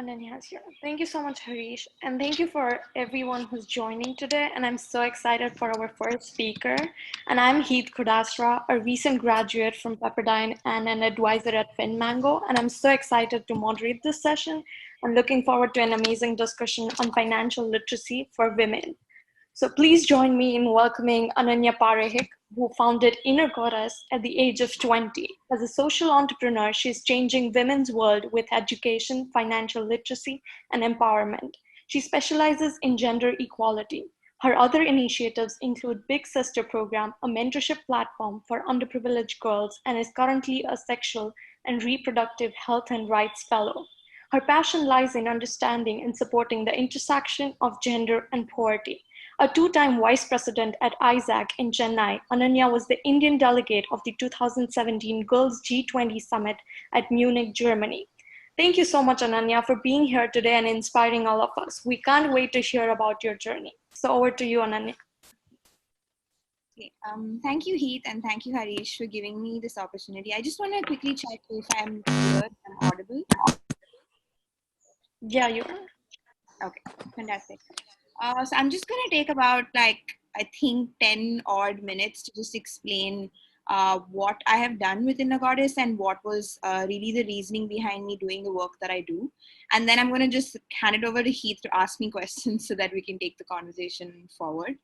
Ananya here. Thank you so much, Harish. And thank you for everyone who's joining today. And I'm so excited for our first speaker. And I'm Heath Kudasra, a recent graduate from Pepperdine and an advisor at FinMango. And I'm so excited to moderate this session and looking forward to an amazing discussion on financial literacy for women. So please join me in welcoming Ananya Parekh, who founded Inner Goddess at the age of 20. As a social entrepreneur, she's changing women's world with education, financial literacy, and empowerment. She specializes in gender equality. Her other initiatives include Big Sister Program, a mentorship platform for underprivileged girls, and is currently a sexual and reproductive health and rights fellow. Her passion lies in understanding and supporting the intersection of gender and poverty. A two-time vice president at ISAC in Chennai, Ananya was the Indian delegate of the 2017 Girls G20 Summit at Munich, Germany. Thank you so much, Ananya, for being here today and inspiring all of us. We can't wait to hear about your journey. So over to you, Ananya. Okay. Thank you, Heath, and thank you, Harish, for giving me this opportunity. I just want to quickly check if I'm clear and audible. Yeah, you are. Okay, fantastic. So I'm just going to take about I think 10 odd minutes to just explain what I have done within a goddess and what was really the reasoning behind me doing the work that I do. And then I'm going to just hand it over to Heath to ask me questions so that we can take the conversation forward.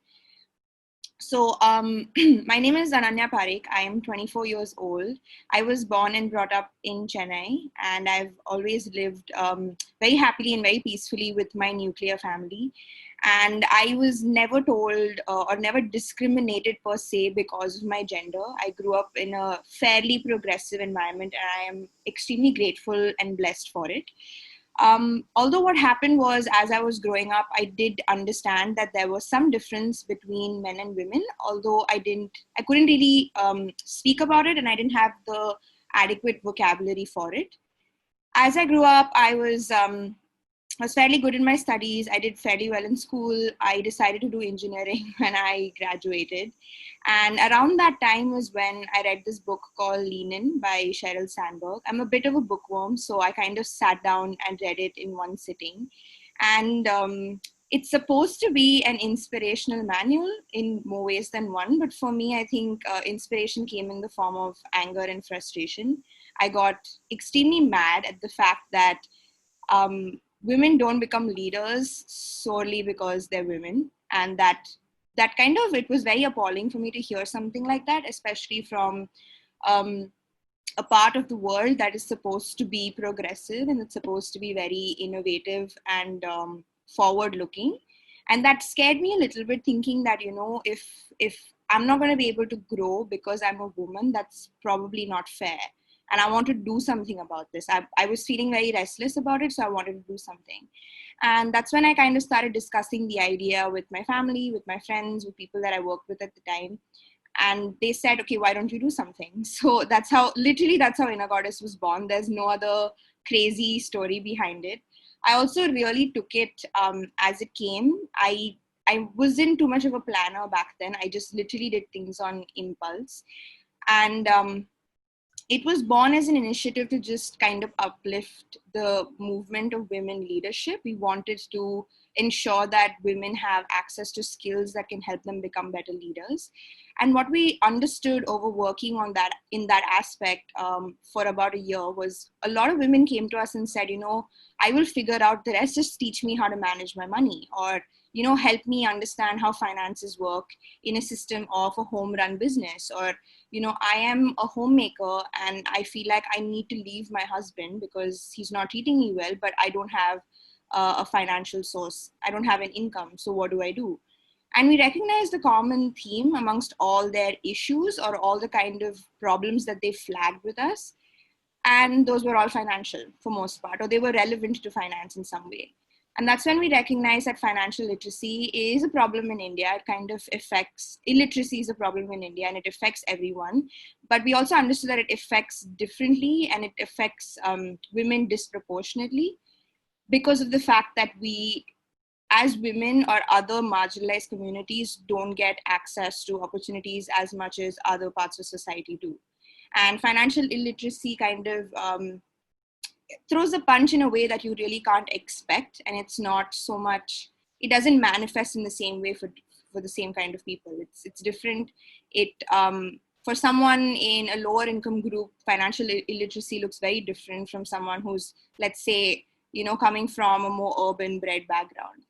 So my name is Ananya Parekh. I am 24 years old. I was born and brought up in Chennai, and I've always lived very happily and very peacefully with my nuclear family. And I was never told or never discriminated per se because of my gender. I grew up in a fairly progressive environment, and I am extremely grateful and blessed for it. Although what happened was, as I was growing up, I did understand that there was some difference between men and women, although I couldn't really speak about it, and I didn't have the adequate vocabulary for it. As I grew up, I was fairly good in my studies. I did fairly well in school. I decided to do engineering when I graduated. And around that time was when I read this book called Lean In by Sheryl Sandberg. I'm a bit of a bookworm, so I kind of sat down and read it in one sitting. And it's supposed to be an inspirational manual in more ways than one. But for me, I think inspiration came in the form of anger and frustration. I got extremely mad at the fact that women don't become leaders solely because they're women, and that kind of, it was very appalling for me to hear something like that, especially from a part of the world that is supposed to be progressive and it's supposed to be very innovative and forward looking. And that scared me a little bit, thinking that, if I'm not going to be able to grow because I'm a woman, that's probably not fair. And I want to do something about this. I was feeling very restless about it, so I wanted to do something. And that's when I kind of started discussing the idea with my family, with my friends, with people that I worked with at the time. And they said, okay, why don't you do something? So that's how Inner Goddess was born. There's no other crazy story behind it. I also really took it as it came. I wasn't too much of a planner back then. I just literally did things on impulse. And it was born as an initiative to just kind of uplift the movement of women leadership. We wanted to ensure that women have access to skills that can help them become better leaders. And what we understood over working on that, in that aspect, for about a year, was a lot of women came to us and said, I will figure out the rest, just teach me how to manage my money, or help me understand how finances work in a system of a home run business, or I am a homemaker and I feel like I need to leave my husband because he's not treating me well, but I don't have a financial source. I don't have an income. So what do I do? And we recognized the common theme amongst all their issues, or all the kind of problems that they flagged with us. And those were all financial for most part, or they were relevant to finance in some way. And that's when we recognize that financial literacy is a problem in India. It kind of affects, illiteracy is a problem in India, and it affects everyone. But we also understood that it affects differently, and it affects women disproportionately, because of the fact that we, as women or other marginalized communities, don't get access to opportunities as much as other parts of society do. And financial illiteracy kind of throws a punch in a way that you really can't expect, and it's not so much, it doesn't manifest in the same way for the same kind of people. It's different. It For someone in a lower income group, financial illiteracy looks very different from someone who's, let's say, coming from a more urban bred background.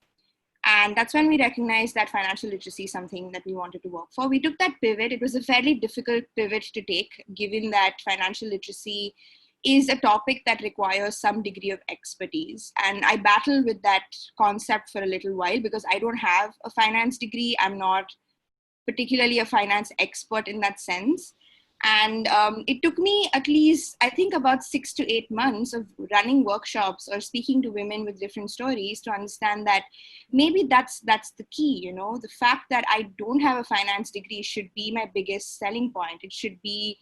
And that's when we recognized that financial literacy is something that we wanted to work for. We took that pivot. It was a fairly difficult pivot to take, given that financial literacy is a topic that requires some degree of expertise. And I battled with that concept for a little while because I don't have a finance degree. I'm not particularly a finance expert in that sense. And it took me at least, I think, about 6 to 8 months of running workshops or speaking to women with different stories to understand that maybe that's the key. The fact that I don't have a finance degree should be my biggest selling point. It should be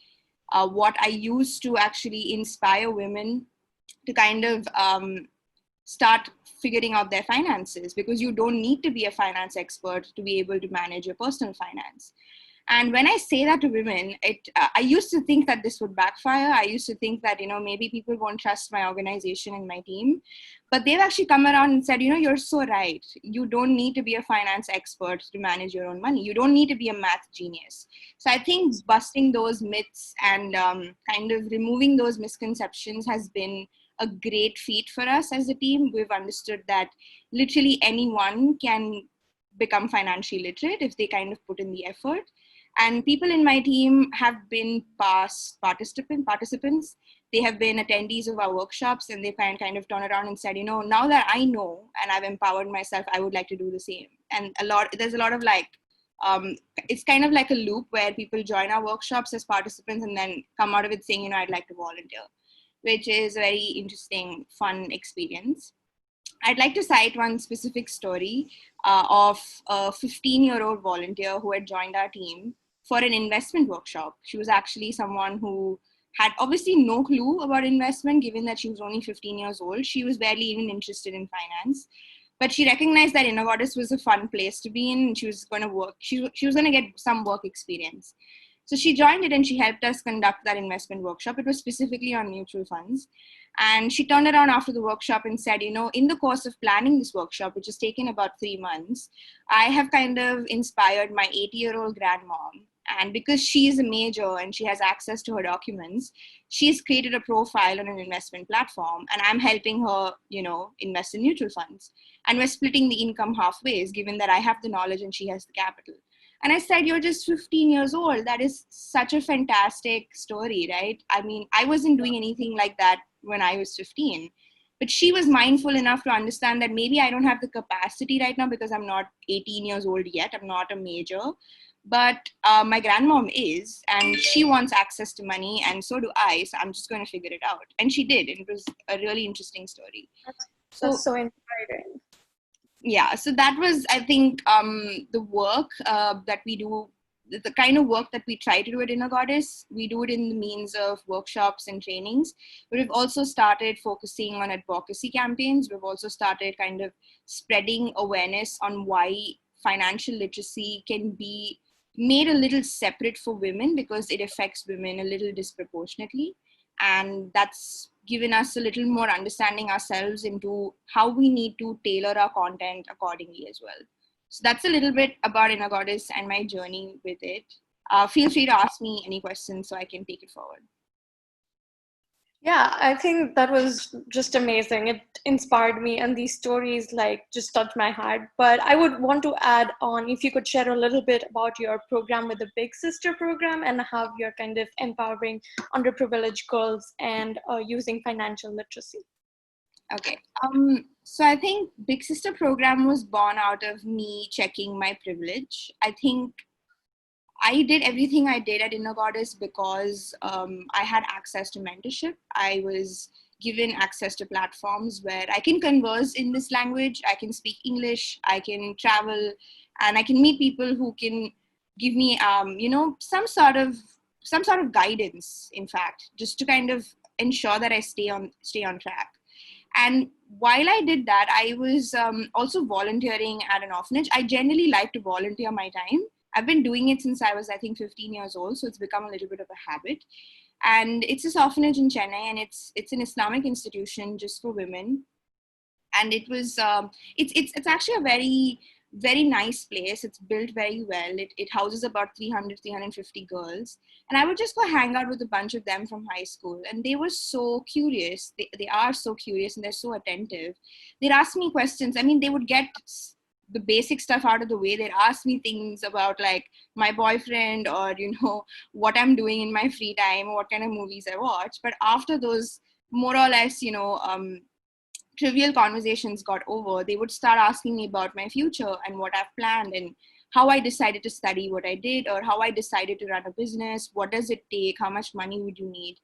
what I use to actually inspire women to kind of start figuring out their finances, because you don't need to be a finance expert to be able to manage your personal finance. And when I say that to women, I used to think that this would backfire. I used to think that, maybe people won't trust my organization and my team. But they've actually come around and said, you're so right. You don't need to be a finance expert to manage your own money. You don't need to be a math genius. So I think busting those myths and kind of removing those misconceptions has been a great feat for us as a team. We've understood that literally anyone can become financially literate if they kind of put in the effort. And people in my team have been past participants. They have been attendees of our workshops, and they kind of turned around and said, now that I know and I've empowered myself, I would like to do the same. And there's a lot of it's kind of like a loop where people join our workshops as participants and then come out of it saying, I'd like to volunteer, which is a very interesting, fun experience. I'd like to cite one specific story of a 15-year-old volunteer who had joined our team for an investment workshop. She was actually someone who had obviously no clue about investment, given that she was only 15 years old. She was barely even interested in finance. But she recognized that Innovatis was a fun place to be in, and she was going to work. She was going to get some work experience. So she joined it and she helped us conduct that investment workshop. It was specifically on mutual funds. And she turned around after the workshop and said, in the course of planning this workshop, which has taken about 3 months, I have kind of inspired my 80-year-old grandmom. And because she is a major and she has access to her documents, she's created a profile on an investment platform, and I'm helping her, invest in mutual funds. And we're splitting the income halfways, given that I have the knowledge and she has the capital. And I said, you're just 15 years old. That is such a fantastic story, right? I mean, I wasn't doing anything like that when I was 15. But she was mindful enough to understand that maybe I don't have the capacity right now because I'm not 18 years old yet. I'm not a major. But my grandmom is, and she wants access to money, and so do I. So I'm just going to figure it out. And she did. It was a really interesting story. That's So so inspiring. yeah, so that was, I think, the work that we do, the kind of work that we try to do at Inner Goddess. We do it in the means of workshops and trainings, but we've also started focusing on advocacy campaigns. We've also started kind of spreading awareness on why financial literacy can be made a little separate for women, because it affects women a little disproportionately. And that's given us a little more understanding ourselves into how we need to tailor our content accordingly as well. So that's a little bit about Inner Goddess and my journey with it. Feel free to ask me any questions so I can take it forward. Yeah, I think that was just amazing. It inspired me, and these stories just touched my heart. But I would want to add on if you could share a little bit about your program with the Big Sister program and how you're kind of empowering underprivileged girls and using financial literacy. Okay. So I think Big Sister program was born out of me checking my privilege. I think I did everything I did at Inner Goddess because I had access to mentorship. I was given access to platforms where I can converse in this language, I can speak English, I can travel, and I can meet people who can give me, some sort of guidance. In fact, just to kind of ensure that I stay on track. And while I did that, I was also volunteering at an orphanage. I generally like to volunteer my time. I've been doing it since I was, I think, 15 years old. So it's become a little bit of a habit. And it's this orphanage in Chennai, and it's an Islamic institution just for women. And it was it's actually a very nice place. It's built very well. It houses about 300 350 girls, and I would just go hang out with a bunch of them from high school, and they were so curious. They are so curious, and they're so attentive. They'd ask me questions. I mean, they would get the basic stuff out of the way. They'd ask me things about like my boyfriend, or what I'm doing in my free time, or what kind of movies I watch. But after those more or less trivial conversations got over, they would start asking me about my future and what I've planned, and how I decided to study what I did, or how I decided to run a business. What does it take? How much money would you need?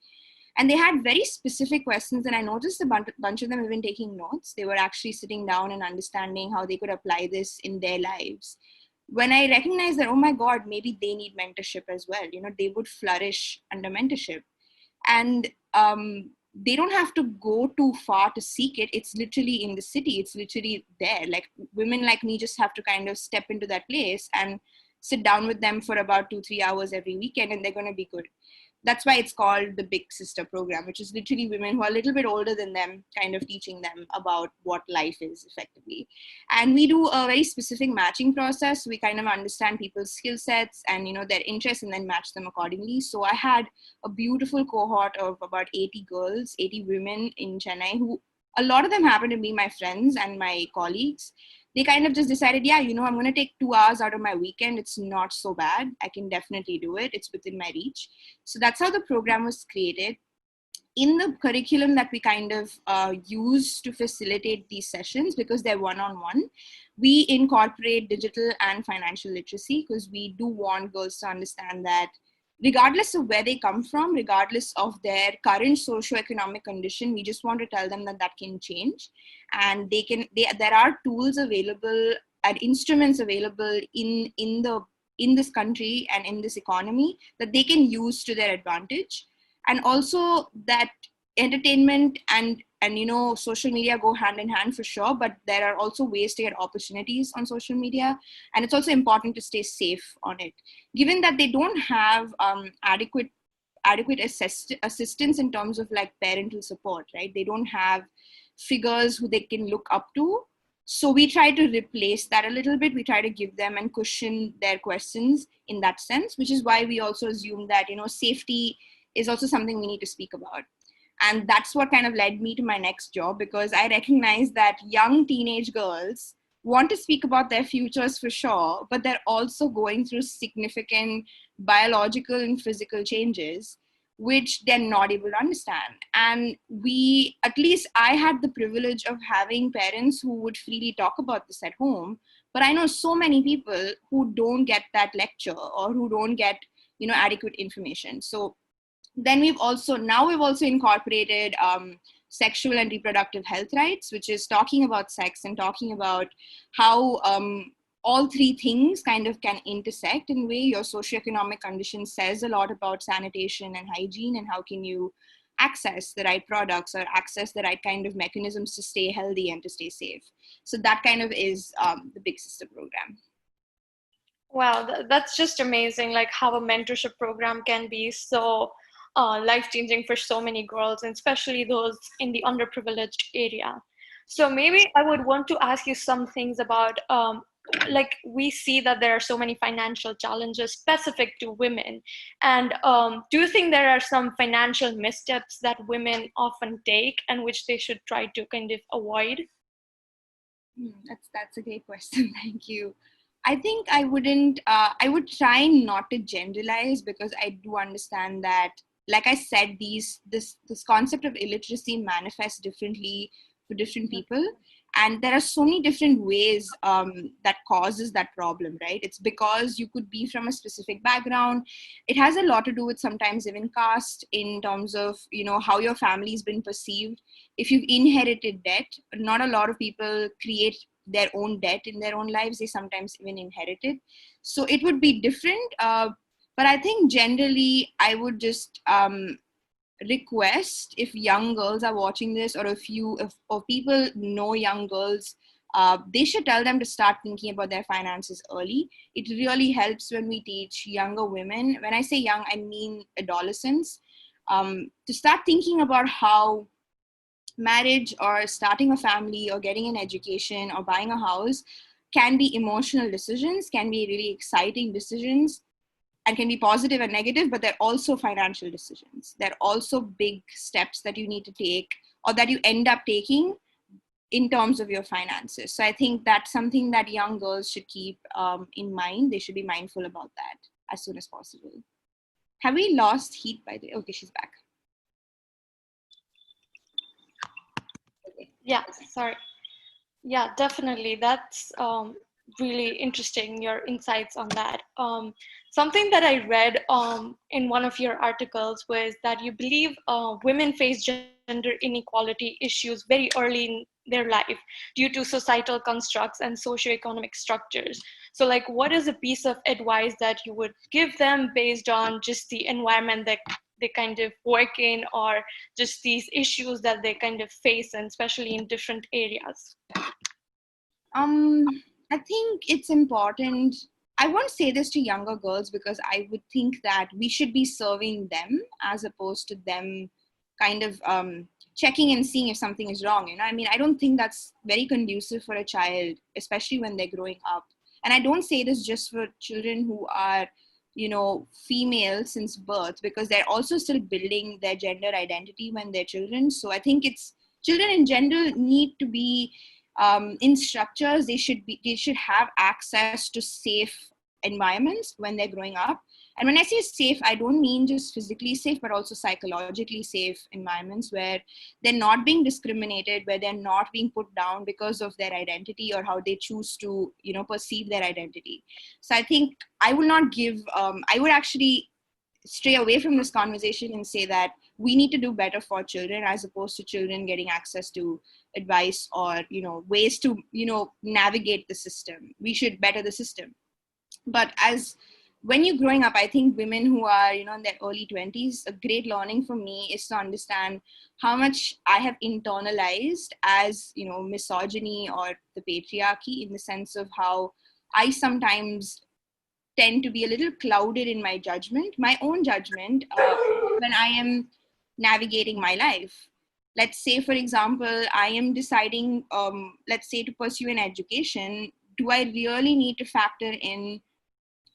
And they had very specific questions, and I noticed a bunch of them even taking notes. They were actually sitting down and understanding how they could apply this in their lives. When I recognized that, oh my God, maybe they need mentorship as well. They would flourish under mentorship. And they don't have to go too far to seek it. It's literally in the city. It's literally there. Like, women like me just have to kind of step into that place and sit down with them for about 2 3 hours every weekend, and they're going to be good. That's why it's called the Big Sister program, which is literally women who are a little bit older than them, kind of teaching them about what life is effectively. And we do a very specific matching process. We kind of understand people's skill sets and their interests, and then match them accordingly. So I had a beautiful cohort of about 80 girls, 80 women in Chennai, who a lot of them happen to be my friends and my colleagues. They kind of just decided, yeah, I'm going to take 2 hours out of my weekend. It's not so bad. I can definitely do it. It's within my reach. So that's how the program was created. In the curriculum that we kind of use to facilitate these sessions, because they're one-on-one, we incorporate digital and financial literacy, because we do want girls to understand that regardless of where they come from, regardless of their current socioeconomic condition, we just want to tell them that that can change. And there are tools available and instruments available in this country and in this economy that they can use to their advantage. And also that entertainment and social media go hand in hand for sure, but there are also ways to get opportunities on social media, and it's also important to stay safe on it, given that they don't have adequate assistance in terms of like parental support, right? They don't have figures who they can look up to. So we try to replace that a little bit. We try to give them and cushion their questions in that sense, which is why we also assume that safety is also something we need to speak about. And that's what kind of led me to my next job, because I recognize that young teenage girls want to speak about their futures for sure, but they're also going through significant biological and physical changes which they're not able to understand. And at least I had the privilege of having parents who would freely talk about this at home. But I know so many people who don't get that lecture, or who don't get adequate information. So then we've also incorporated sexual and reproductive health rights, which is talking about sex and talking about how all three things kind of can intersect in a way. Your socioeconomic condition says a lot about sanitation and hygiene, and how can you access the right products or access the right kind of mechanisms to stay healthy and to stay safe. So that kind of is the Big Sister program. Wow, that's just amazing. Like how a mentorship program can be so life-changing for so many girls, and especially those in the underprivileged area. So maybe I would want to ask you some things about, like we see that there are so many financial challenges specific to women. And do you think there are some financial missteps that women often take and which they should try to kind of avoid? That's a great question. Thank you. I think I wouldn't. I would try not to generalize, because I do understand that, like I said, this concept of illiteracy manifests differently for different people, and there are so many different ways that causes that problem. Right? It's because you could be from a specific background. It has a lot to do with sometimes even caste, in terms of how your family's been perceived. If you've inherited debt, not a lot of people create their own debt in their own lives. They sometimes even inherit it. So it would be different. But I think generally I would just request, if young girls are watching this, or if people know young girls, they should tell them to start thinking about their finances early. It really helps when we teach younger women. When I say young, I mean adolescents. to start thinking about how marriage or starting a family or getting an education or buying a house can be emotional decisions, can be really exciting decisions, and can be positive and negative, but they're also financial decisions. They're also big steps that you need to take or that you end up taking in terms of your finances. So I think that's something that young girls should keep in mind. They should be mindful about that as soon as possible. Have we lost Heat by the way? Okay, she's back. Okay. Yeah, sorry. Yeah, definitely. That's really interesting, your insights on that. Something that I read in one of your articles was that you believe women face gender inequality issues very early in their life due to societal constructs and socioeconomic structures. So, like, what is a piece of advice that you would give them based on just the environment that they kind of work in, or just these issues that they kind of face, and especially in different areas? I think it's important. I won't say this to younger girls because I would think that we should be serving them as opposed to them kind of checking and seeing if something is wrong. You know, I mean, I don't think that's very conducive for a child, especially when they're growing up. And I don't say this just for children who are, you know, female since birth, because they're also still building their gender identity when they're children. So I think it's children in general need to be in structures. They should have access to safe environments when they're growing up. And when I say safe, I don't mean just physically safe, but also psychologically safe environments where they're not being discriminated, where they're not being put down because of their identity or how they choose to, you know, perceive their identity. So I think I will not give I would actually stray away from this conversation and say that we need to do better for children as opposed to children getting access to advice or, you know, ways to, you know, navigate the system. We should better the system. But as when you're growing up, I think women who are, you know, in their early 20s, a great learning for me is to understand how much I have internalized as, you know, misogyny or the patriarchy, in the sense of how I sometimes tend to be a little clouded in my judgment, my own judgment, when I am navigating my life. Let's say, for example, I am deciding, let's say, to pursue an education. Do I really need to factor in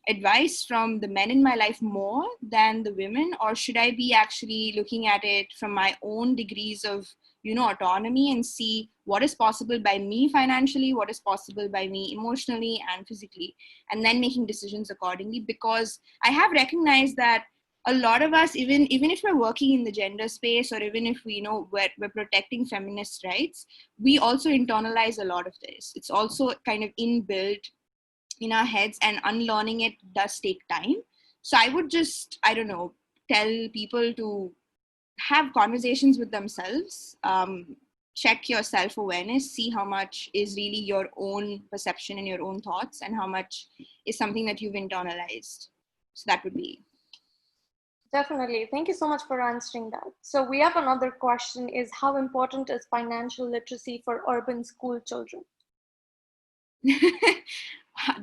advice from the men in my life more than the women, or should I be actually looking at it from my own degrees of, you know, autonomy, and see what is possible by me financially, what is possible by me emotionally and physically, and then making decisions accordingly? Because I have recognized that a lot of us, even if we're working in the gender space, or even if we, you know, we're protecting feminist rights, we also internalize a lot of this. It's also kind of inbuilt in our heads, and unlearning it does take time. So I would just, I don't know, tell people to have conversations with themselves, check your self-awareness, see how much is really your own perception and your own thoughts, and how much is something that you've internalized. So that would be. Definitely. Thank you so much for answering that. So we have another question, is how important is financial literacy for urban school children?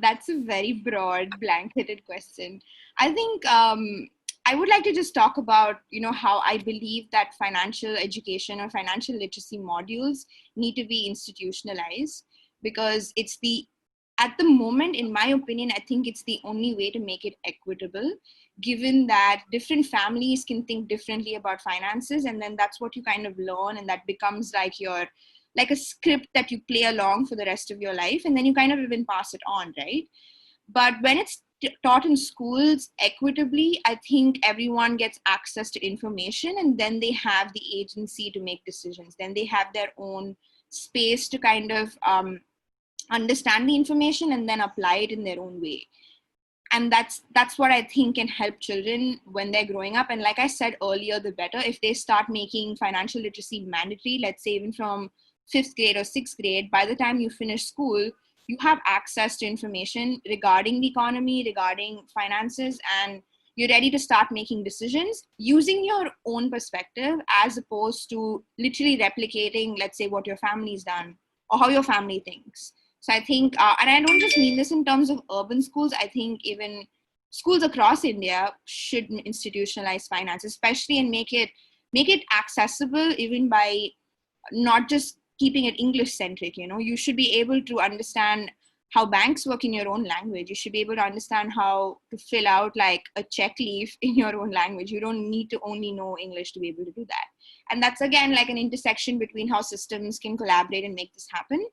That's a very broad, blanketed question. I think I would like to just talk about, you know, how I believe that financial education or financial literacy modules need to be institutionalized, because it's the, at the moment, in my opinion, I think it's the only way to make it equitable, given that different families can think differently about finances, and then that's what you kind of learn, and that becomes like your, like a script that you play along for the rest of your life, and then you kind of even pass it on, right? But when it's taught in schools equitably, I think everyone gets access to information, and then they have the agency to make decisions. Then they have their own space to kind of understand the information and then apply it in their own way. And that's what I think can help children when they're growing up. And like I said earlier, the better. If they start making financial literacy mandatory, let's say even from 5th grade or 6th grade, by the time you finish school, you have access to information regarding the economy, regarding finances, and you're ready to start making decisions using your own perspective, as opposed to literally replicating, let's say, what your family's done or how your family thinks. So I think, and I don't just mean this in terms of urban schools, I think even schools across India should institutionalize finance, especially, and make it accessible even by not just keeping it English centric. You should be able to understand how banks work in your own language. You should be able to understand how to fill out like a check leaf in your own language. You don't need to only know English to be able to do that. And that's again like an intersection between how systems can collaborate and make this happen.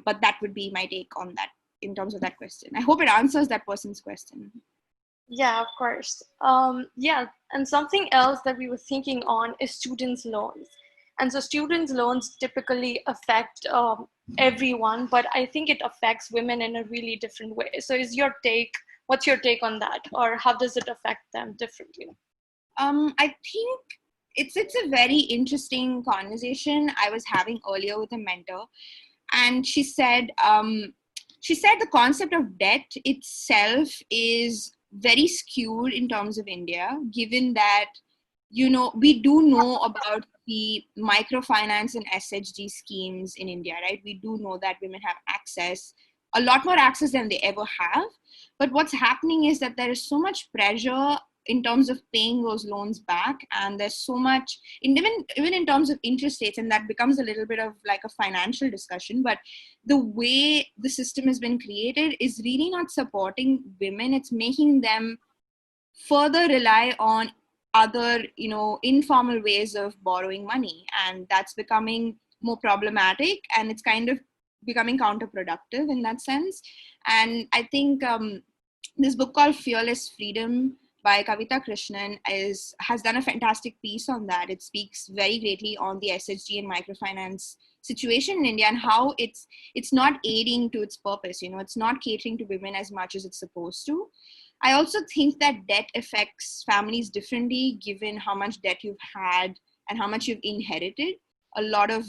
But that would be my take on that in terms of that question. I hope it answers that person's question. Yeah, of course. Yeah, and something else that we were thinking on is students' loans. And so students' loans typically affect everyone, but I think it affects women in a really different way. So what's your take on that? Or how does it affect them differently? I think it's a very interesting conversation I was having earlier with a mentor, and she said the concept of debt itself is very skewed in terms of India, given that we do know about the microfinance and SHG schemes in India, right? We do know that women have access, a lot more access than they ever have. But what's happening is that there is so much pressure in terms of paying those loans back, and there's so much even in terms of interest rates, and that becomes a little bit of like a financial discussion. But the way the system has been created is really not supporting women. It's making them further rely on other informal ways of borrowing money, and that's becoming more problematic, and it's kind of becoming counterproductive in that sense. And I think this book called Fearless Freedom by Kavita Krishnan has done a fantastic piece on that. It speaks very greatly on the SHG and microfinance situation in India, and how it's not aiding to its purpose. It's not catering to women as much as it's supposed to. I also think that debt affects families differently, given how much debt you've had and how much you've inherited. A lot of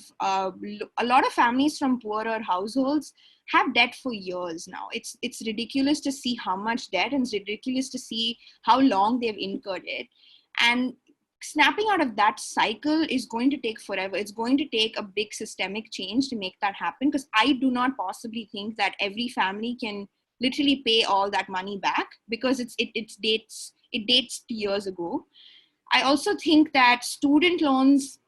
families from poorer households have debt for years now. It's ridiculous to see how much debt, and it's ridiculous to see how long they've incurred it. And snapping out of that cycle is going to take forever. It's going to take a big systemic change to make that happen, because I do not possibly think that every family can literally pay all that money back, because it dates years ago. I also think that student loans,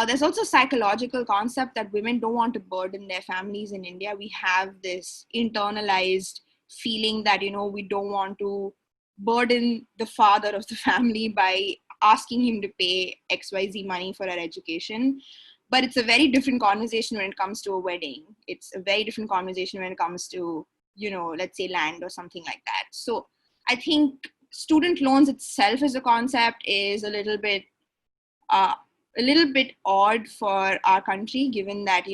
there's also a psychological concept that women don't want to burden their families in India. We have this internalized feeling that we don't want to burden the father of the family by asking him to pay XYZ money for our education. But it's a very different conversation when it comes to a wedding. It's a very different conversation when it comes to let's say land or something like that. So I think student loans itself as a concept is uh, a little bit odd for our country, given that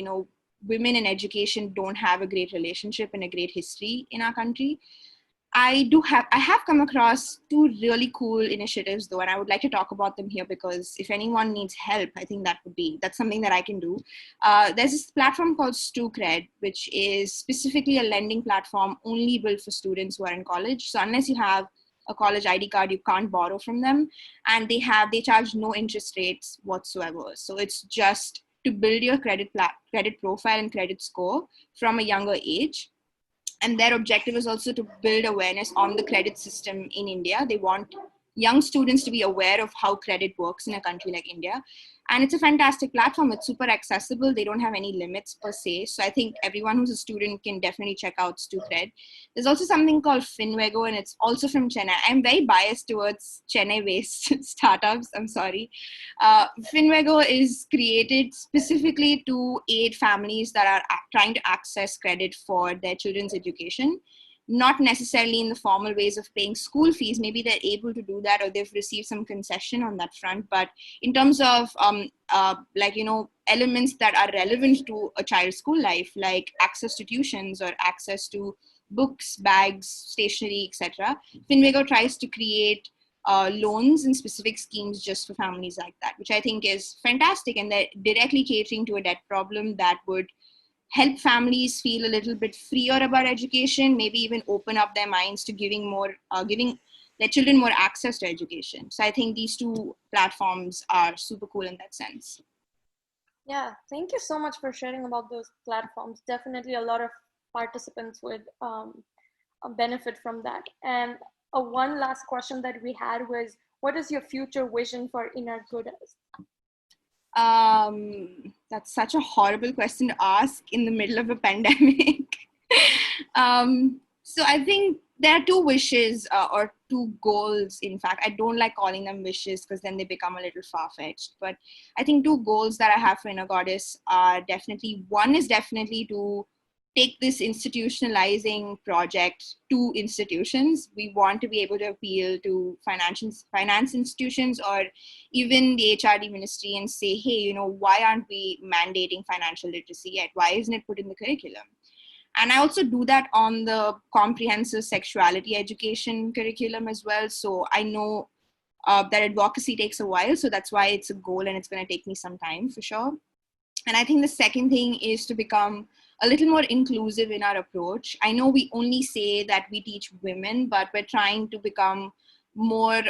women in education don't have a great relationship and a great history in our country. I have come across two really cool initiatives though, and I would like to talk about them here, because if anyone needs help, I think that's something that I can do. There's this platform called StuCred, which is specifically a lending platform only built for students who are in college. So unless you have a college ID card, you can't borrow from them, and they charge no interest rates whatsoever. So it's just to build your credit profile and credit score from a younger age. And their objective is also to build awareness on the credit system in India. They want young students to be aware of how credit works in a country like India. And it's a fantastic platform. It's super accessible. They don't have any limits per se. So I think everyone who's a student can definitely check out StuCred. There's also something called Finwego, and it's also from Chennai. I'm very biased towards Chennai-based startups. I'm sorry. Finwego is created specifically to aid families that are trying to access credit for their children's education, not necessarily in the formal ways of paying school fees. Maybe they're able to do that, or they've received some concession on that front. But in terms of elements that are relevant to a child's school life, like access to tuitions or access to books, bags, stationery, etc., Finwego tries to create loans and specific schemes just for families like that, which I think is fantastic, and they're directly catering to a debt problem that would help families feel a little bit freer about education, maybe even open up their minds to giving their children more access to education. So I think these two platforms are super cool in that sense. Yeah, thank you so much for sharing about those platforms. Definitely a lot of participants would benefit from that. And one last question that we had was, what is your future vision for Inner Goddess? That's such a horrible question to ask in the middle of a pandemic. So I think there are two wishes or two goals. In fact, I don't like calling them wishes because then they become a little far-fetched. But I think two goals that I have for Inner Goddess are definitely, one is definitely to take this institutionalizing project to institutions. We want to be able to appeal to finance institutions or even the HRD ministry and say, hey, why aren't we mandating financial literacy yet? Why isn't it put in the curriculum? And I also do that on the comprehensive sexuality education curriculum as well. So I know that advocacy takes a while. So that's why it's a goal and it's going to take me some time for sure. And I think the second thing is to become a little more inclusive in our approach. I know we only say that we teach women, but we're trying to become more,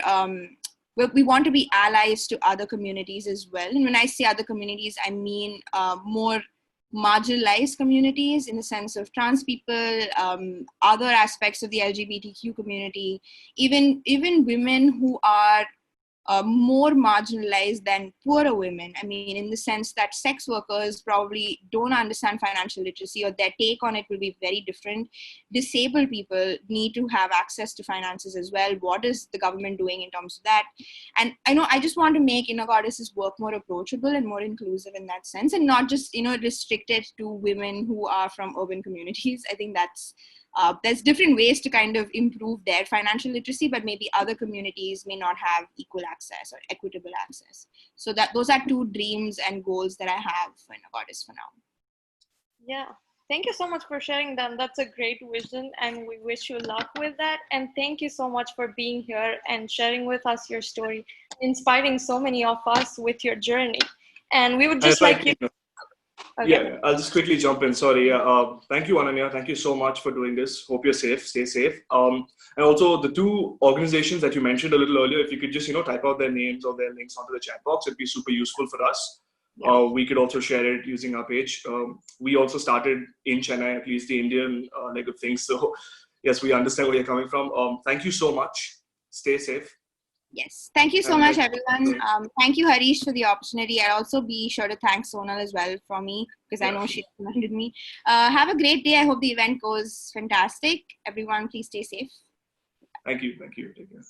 we want to be allies to other communities as well. And when I say other communities, I mean more marginalized communities in the sense of trans people, other aspects of the LGBTQ community, even women who are more marginalized than poorer women. I mean, in the sense that sex workers probably don't understand financial literacy or their take on it will be very different. Disabled people need to have access to finances as well. What is the government doing in terms of that? And I know I just want to make Inner Goddess's work more approachable and more inclusive in that sense, and not just, restricted to women who are from urban communities. I think that's there's different ways to kind of improve their financial literacy, but maybe other communities may not have equal access or equitable access. So that those are two dreams and goals that I have for Inner Goddess for now. Yeah. Thank you so much for sharing that. That's a great vision, and we wish you luck with that. And thank you so much for being here and sharing with us your story, inspiring so many of us with your journey. And we would just like you. Okay. Yeah, I'll just quickly jump in. Sorry. Thank you, Ananya. Thank you so much for doing this. Hope you're safe. Stay safe. And also the two organizations that you mentioned a little earlier, if you could just, type out their names or their links onto the chat box, it'd be super useful for us. Yeah. We could also share it using our page. We also started in Chennai, at least the Indian leg of things. So yes, we understand where you're coming from. Thank you so much. Stay safe. Yes, thank you so much, everyone. Thank you, Harish, for the opportunity. I'll also be sure to thank Sonal as well for me, because I know she recommended me. Have a great day. I hope the event goes fantastic. Everyone, please stay safe. Thank you. Thank you. Take care.